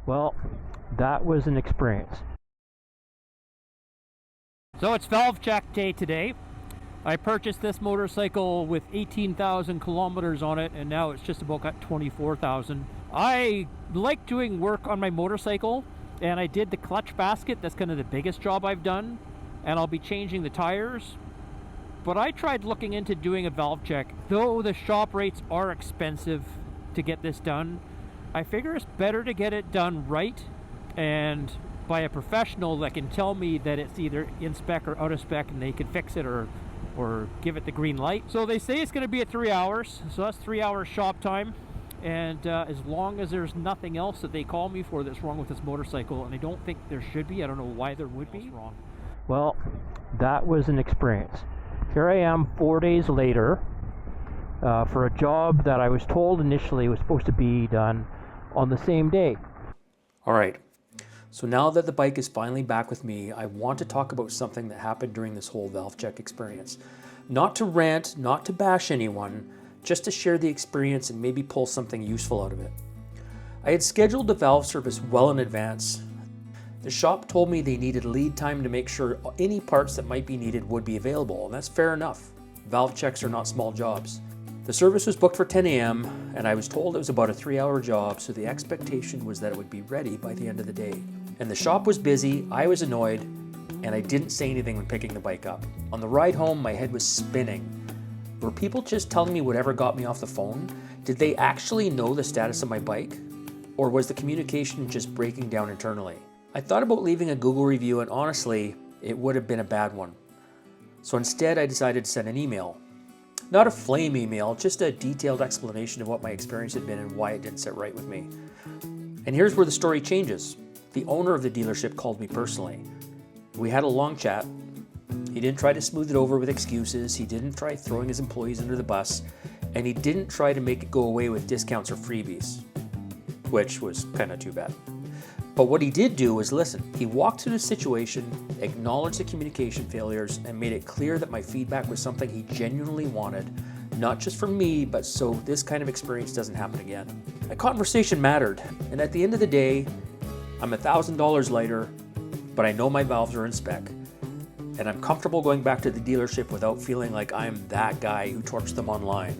Well, that was an experience. So it's valve check day today. I purchased this motorcycle with 18,000 kilometers on it, and now it's just about got 24,000. I like doing work on my motorcycle, and I did the clutch basket. That's kind of the biggest job I've done, and I'll be changing the tires. But I tried looking into doing a valve check. Though the shop rates are expensive to get this done, I figure it's better to get it done right and by a professional that can tell me that it's either in spec or out of spec, and they can fix it or give it the green light. So they say it's going to be at 3 hours, so that's 3 hours shop time. And as long as there's nothing else that they call me for that's wrong with this motorcycle, and I don't think there should be, I don't know why there would be. Wrong. Well, that was an experience. Here I am 4 days later for a job that I was told initially was supposed to be done on the same day. All right, so now that the bike is finally back with me, I want to talk about something that happened during this whole valve check experience. Not to rant, not to bash anyone, just to share the experience and maybe pull something useful out of it. I had scheduled the valve service well in advance. The shop told me they needed lead time to make sure any parts that might be needed would be available, and that's fair enough. Valve checks are not small jobs. The service was booked for 10 a.m. and I was told it was about a 3-hour job, so the expectation was that it would be ready by the end of the day. And the shop was busy, I was annoyed, and I didn't say anything when picking the bike up. On the ride home, my head was spinning. Were people just telling me whatever got me off the phone? Did they actually know the status of my bike? Or was the communication just breaking down internally? I thought about leaving a Google review, and honestly, it would have been a bad one. So instead, I decided to send an email. Not a flame email, just a detailed explanation of what my experience had been and why it didn't sit right with me. And here's where the story changes. The owner of the dealership called me personally. We had a long chat. He didn't try to smooth it over with excuses. He didn't try throwing his employees under the bus. And he didn't try to make it go away with discounts or freebies, which was kind of too bad. But what he did do was listen. He walked through the situation, acknowledged the communication failures, and made it clear that my feedback was something he genuinely wanted, not just for me, but so this kind of experience doesn't happen again. A conversation mattered, and at the end of the day, I'm $1,000 lighter, but I know my valves are in spec, and I'm comfortable going back to the dealership without feeling like I'm that guy who torched them online,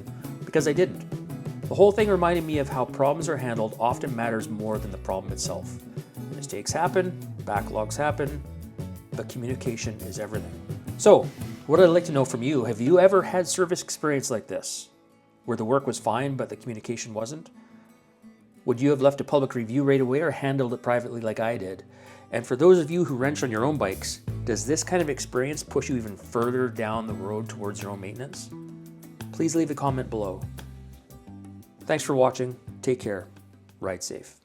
because I didn't. The whole thing reminded me of how problems are handled often matters more than the problem itself. Mistakes happen, backlogs happen, but communication is everything. So, what I'd like to know from you, have you ever had service experience like this, where the work was fine but the communication wasn't? Would you have left a public review right away or handled it privately like I did? And for those of you who wrench on your own bikes, does this kind of experience push you even further down the road towards your own maintenance? Please leave a comment below. Thanks for watching. Take care. Ride safe.